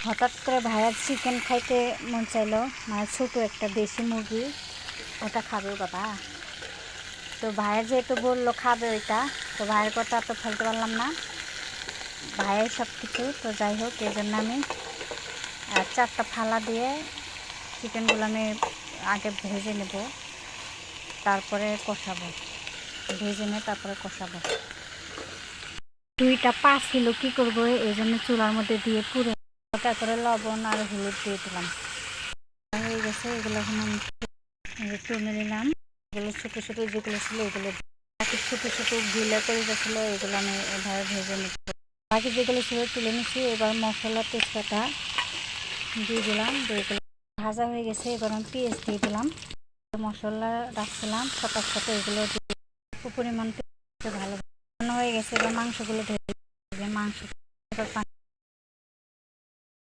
হঠাৎ করে ভাইয়ার চিকেন খাইতে মন চাইলো, মানে ছোটো একটা দেশি মুরগি, ওটা খাবে বাবা। তো ভাইয়ের যেহেতু বললো খাবে ওইটা, তো ভাইয়ের কথা তো ফেলতে পারলাম না, ভাইয়ের সব কিছু। তো যাই হোক, এই জন্য আমি 4টা থালা দিয়ে চিকেনগুলো আমি আগে ভেজে নেব, তারপরে কষাবো। ভেজে নিয়ে তারপরে কষাবো। 2টা পা ছিল, কী করবো, এই জন্য চুলার মধ্যে দিয়ে পুরো হালকা করে লবণ আর হলুদ দিয়ে দিলাম। হয়ে গেছে, এগুলো এখন আমি তুলে নিলাম। এগুলো ছোটো ছোটো যেগুলো ছিল এগুলো, বাকি ছোটো ছোটো গিলা করে গেছিলো, এগুলো আমি এভাবে ভেজে নিচ্ছি। বাকি যেগুলো ছিল তুলে নিচ্ছি। এবার মশলা তেজপাতা দিয়ে দিলাম, দিয়ে দিলাম। ভাজা হয়ে গেছে, এবার আমি পেঁয়াজ দিয়ে দিলাম। মশলা রাখছিলাম সাথে সাথে এগুলো দিয়ে পরিমাণ ভালো হয়ে গেছে। এবার মাংসগুলো ধরে মাংস